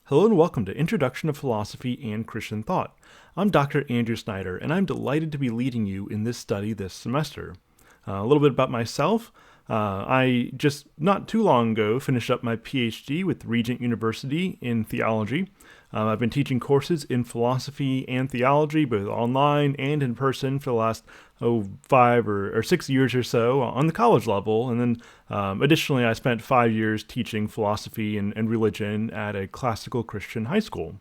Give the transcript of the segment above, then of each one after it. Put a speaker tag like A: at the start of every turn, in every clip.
A: Hello and welcome to Introduction to Philosophy and Christian Thought. I'm Dr. Andrew Snyder, and I'm delighted to be leading you in this study this semester. A little bit about myself. I just not too long ago finished up my PhD with Regent University in theology. I've been teaching courses in philosophy and theology, both online and in person, for the last 5 or 6 years or so on the college level. And then additionally, I spent 5 years teaching philosophy and religion at a classical Christian high school.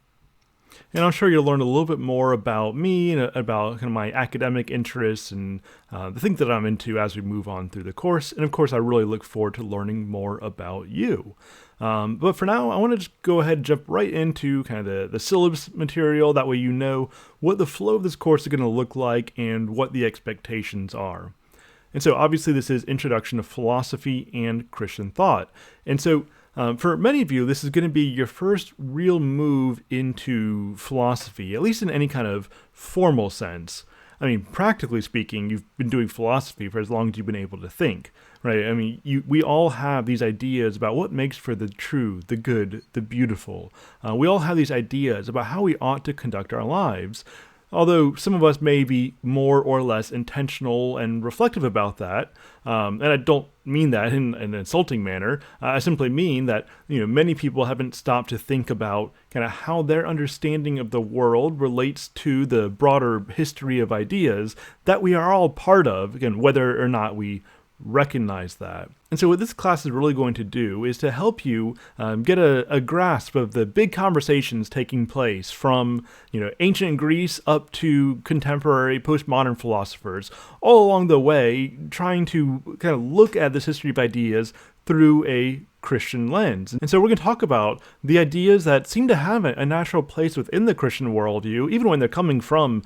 A: And I'm sure you'll learn a little bit more about me and about kind of my academic interests and the things that I'm into as we move on through the course. And of course, I really look forward to learning more about you. But for now, I want to just go ahead and jump right into kind of the syllabus material. That way you know what the flow of this course is going to look like and what the expectations are. And so obviously this is Introduction to Philosophy and Christian Thought. And so for many of you, this is going to be your first real move into philosophy, at least in any kind of formal sense. I mean, practically speaking, you've been doing philosophy for as long as you've been able to think, right? I mean, we all have these ideas about what makes for the true, the good, the beautiful. We all have these ideas about how we ought to conduct our lives. Although some of us may be more or less intentional and reflective about that, and I don't mean that in an insulting manner. I simply mean that many people haven't stopped to think about kind of how their understanding of the world relates to the broader history of ideas that we are all part of, again, whether or not we recognize that. And so what this class is really going to do is to help you get a grasp of the big conversations taking place from ancient Greece up to contemporary postmodern philosophers, all along the way trying to kind of look at this history of ideas through a Christian lens. And so we're going to talk about the ideas that seem to have a natural place within the Christian worldview, even when they're coming from,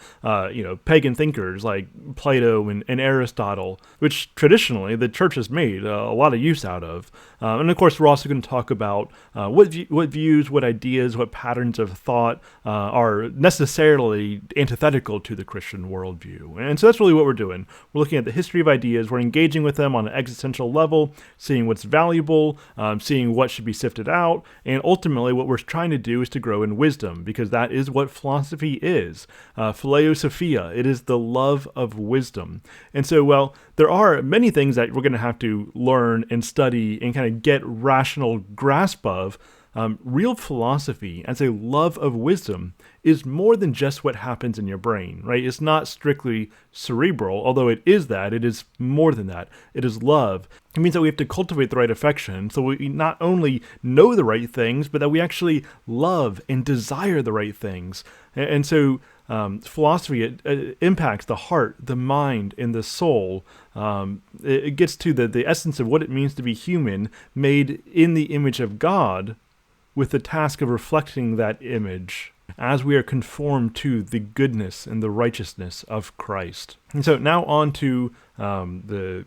A: pagan thinkers like Plato and Aristotle, which traditionally the church has made a lot of use out of. And of course, we're also going to talk about what views, what ideas, what patterns of thought are necessarily antithetical to the Christian worldview. And so that's really what we're doing. We're looking at the history of ideas. We're engaging with them on an existential level, seeing what's valuable, seeing what should be sifted out, and ultimately what we're trying to do is to grow in wisdom, because that is what philosophy is. Phileo Sophia, it is the love of wisdom. And so, well, there are many things that we're going to have to learn and study and kind of get rational grasp of. Real philosophy as a love of wisdom is more than just what happens in your brain, right? It's not strictly cerebral, although it is that. It is more than that. It is love. It means that we have to cultivate the right affection, so we not only know the right things, but that we actually love and desire the right things. And so philosophy, it impacts the heart, the mind, and the soul. It gets to the essence of what it means to be human, made in the image of God, with the task of reflecting that image as we are conformed to the goodness and the righteousness of Christ. And so now on to the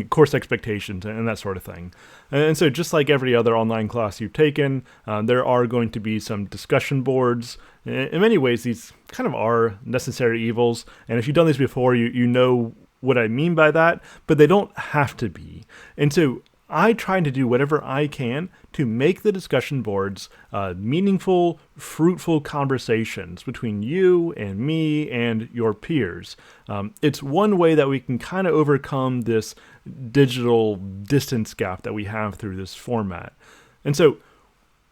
A: course expectations and that sort of thing. And so just like every other online class you've taken, there are going to be some discussion boards. In many ways, these kind of are necessary evils. And if you've done these before, you know what I mean by that, but they don't have to be. And so I try to do whatever I can to make the discussion boards meaningful, fruitful conversations between you and me and your peers. It's one way that we can kind of overcome this digital distance gap that we have through this format. And so,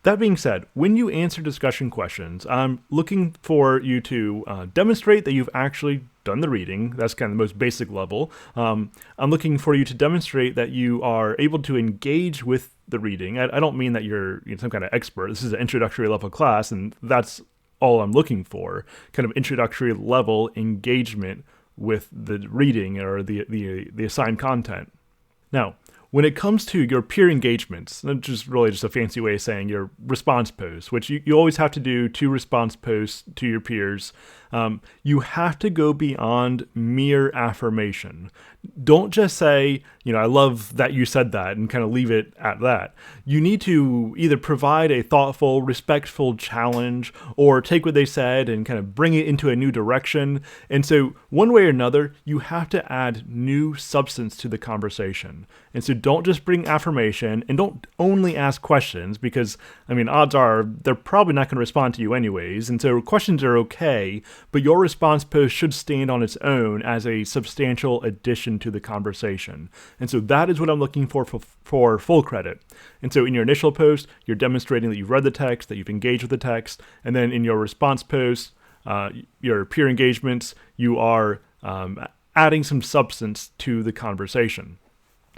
A: that being said, when you answer discussion questions, I'm looking for you to demonstrate that you've actually done the reading. That's kind of the most basic level. I'm looking for you to demonstrate that you are able to engage with the reading. I don't mean that you're some kind of expert. This is an introductory level class, and that's all I'm looking for. Kind of introductory level engagement with the reading or the assigned content. Now, when it comes to your peer engagements, which is really just a fancy way of saying your response posts, which you always have to do 2 response posts to your peers, you have to go beyond mere affirmation. Don't just say, I love that you said that and kind of leave it at that. You need to either provide a thoughtful, respectful challenge or take what they said and kind of bring it into a new direction. And so one way or another, you have to add new substance to the conversation. And so don't just bring affirmation, and don't only ask questions, because, I mean, odds are they're probably not going to respond to you anyways, and so questions are okay, but your response post should stand on its own as a substantial addition to the conversation. And so that is what I'm looking for full credit. And so in your initial post, you're demonstrating that you've read the text, that you've engaged with the text, and then in your response post, your peer engagements, you are adding some substance to the conversation.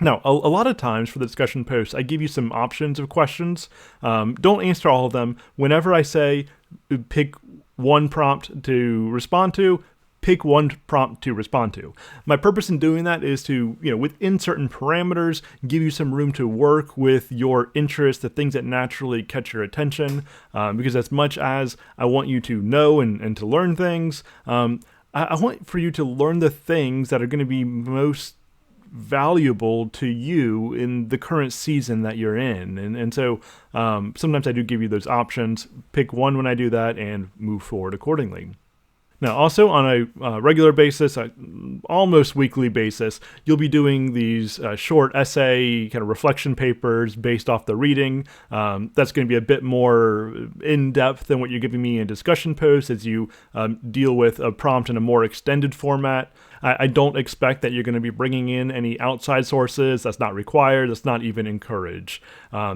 A: Now, a lot of times for the discussion posts, I give you some options of questions. Don't answer all of them. Whenever I say pick one prompt to respond to, pick one prompt to respond to. My purpose in doing that is to, within certain parameters, give you some room to work with your interests, the things that naturally catch your attention. Because as much as I want you to know and to learn things, I want for you to learn the things that are going to be most valuable to you in the current season that you're in. And so sometimes I do give you those options. Pick one when I do that and move forward accordingly. Now, also on a regular basis, almost weekly basis, you'll be doing these short essay kind of reflection papers based off the reading. That's going to be a bit more in-depth than what you're giving me in discussion posts as you deal with a prompt in a more extended format. I don't expect that you're going to be bringing in any outside sources. That's not required. That's not even encouraged.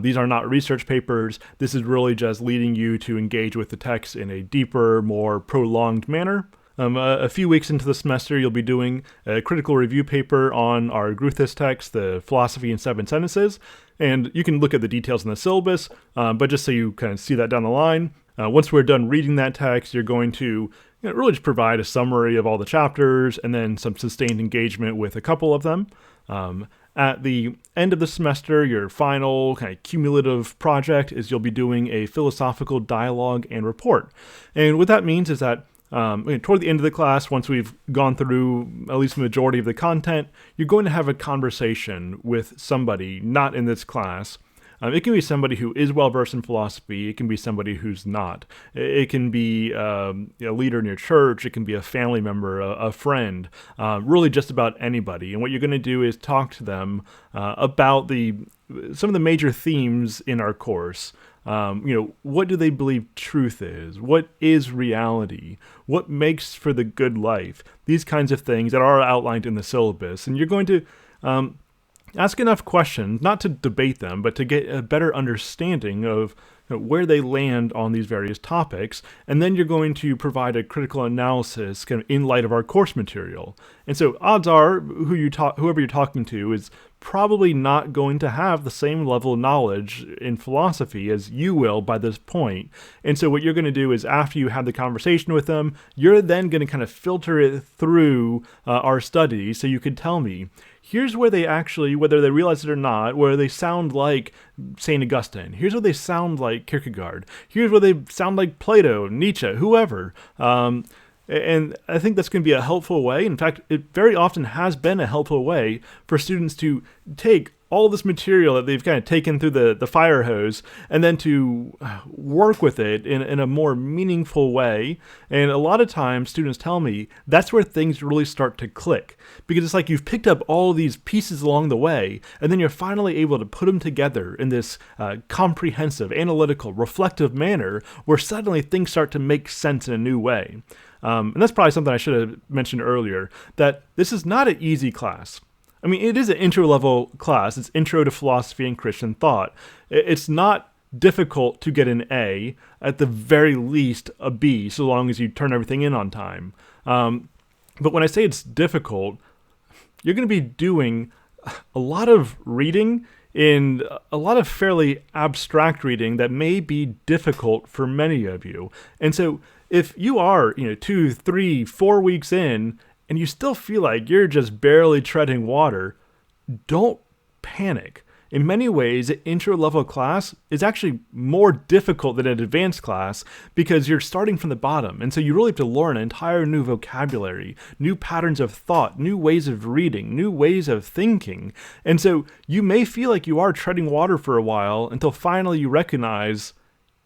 A: These are not research papers. This is really just leading you to engage with the text in a deeper, more prolonged manner. A few weeks into the semester, you'll be doing a critical review paper on our Gruthis text, the Philosophy in 7 Sentences. And you can look at the details in the syllabus, but just so you kind of see that down the line, once we're done reading that text, you're going to really just provide a summary of all the chapters and then some sustained engagement with a couple of them. At the end of the semester, your final kind of cumulative project is you'll be doing a philosophical dialogue and report. And what that means is that toward the end of the class, once we've gone through at least the majority of the content, you're going to have a conversation with somebody not in this class. It can be somebody who is well-versed in philosophy. It can be somebody who's not. It can be a leader in your church. It can be a family member, a friend, really just about anybody. And what you're going to do is talk to them about some of the major themes in our course. What do they believe truth is? What is reality? What makes for the good life? These kinds of things that are outlined in the syllabus. And you're going to ask enough questions, not to debate them, but to get a better understanding of where they land on these various topics, and then you're going to provide a critical analysis kind of in light of our course material. And so odds are whoever you're talking to is probably not going to have the same level of knowledge in philosophy as you will by this point. And so what you're going to do is after you have the conversation with them, you're then going to kind of filter it through our studies so you could tell me, here's where they actually, whether they realize it or not, where they sound like St. Augustine. Here's where they sound like Kierkegaard. Here's where they sound like Plato, Nietzsche, whoever. And I think that's going to be a helpful way. In fact, it very often has been a helpful way for students to take all this material that they've kind of taken through the fire hose and then to work with it in a more meaningful way. And a lot of times students tell me that's where things really start to click, because it's like you've picked up all these pieces along the way and then you're finally able to put them together in this comprehensive, analytical, reflective manner where suddenly things start to make sense in a new way. And that's probably something I should have mentioned earlier, that this is not an easy class. I mean, it is an intro-level class. It's Intro to Philosophy and Christian Thought. It's not difficult to get an A, at the very least a B, so long as you turn everything in on time. But when I say it's difficult, you're going to be doing a lot of reading in a lot of fairly abstract reading that may be difficult for many of you. And so if you are, 2, 3, 4 weeks in, and you still feel like you're just barely treading water, don't panic. In many ways, an intro-level class is actually more difficult than an advanced class because you're starting from the bottom. And so you really have to learn an entire new vocabulary, new patterns of thought, new ways of reading, new ways of thinking. And so you may feel like you are treading water for a while until finally you recognize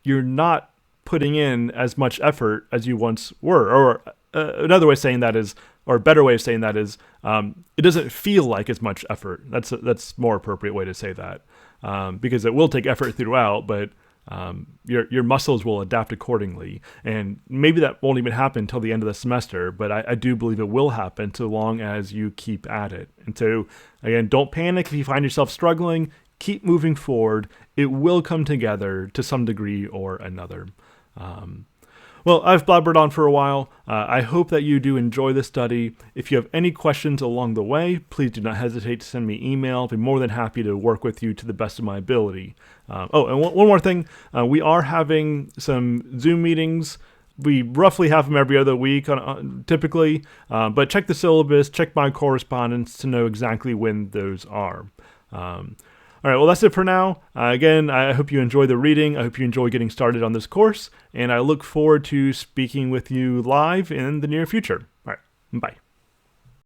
A: you're not putting in as much effort as you once were. Or another way of saying that is, or a better way of saying that is, it doesn't feel like as much effort. That's more appropriate way to say that, because it will take effort throughout, but your muscles will adapt accordingly. And maybe that won't even happen until the end of the semester, but I do believe it will happen so long as you keep at it. And so, again, don't panic if you find yourself struggling. Keep moving forward. It will come together to some degree or another. Well, I've blabbered on for a while. I hope that you do enjoy this study. If you have any questions along the way, please do not hesitate to send me email. I'll be more than happy to work with you to the best of my ability. And one more thing. We are having some Zoom meetings. We roughly have them every other week, typically. But check the syllabus, check my correspondence to know exactly when those are. All right, well, that's it for now. Again, I hope you enjoy the reading. I hope you enjoy getting started on this course, and I look forward to speaking with you live in the near future. All right, bye.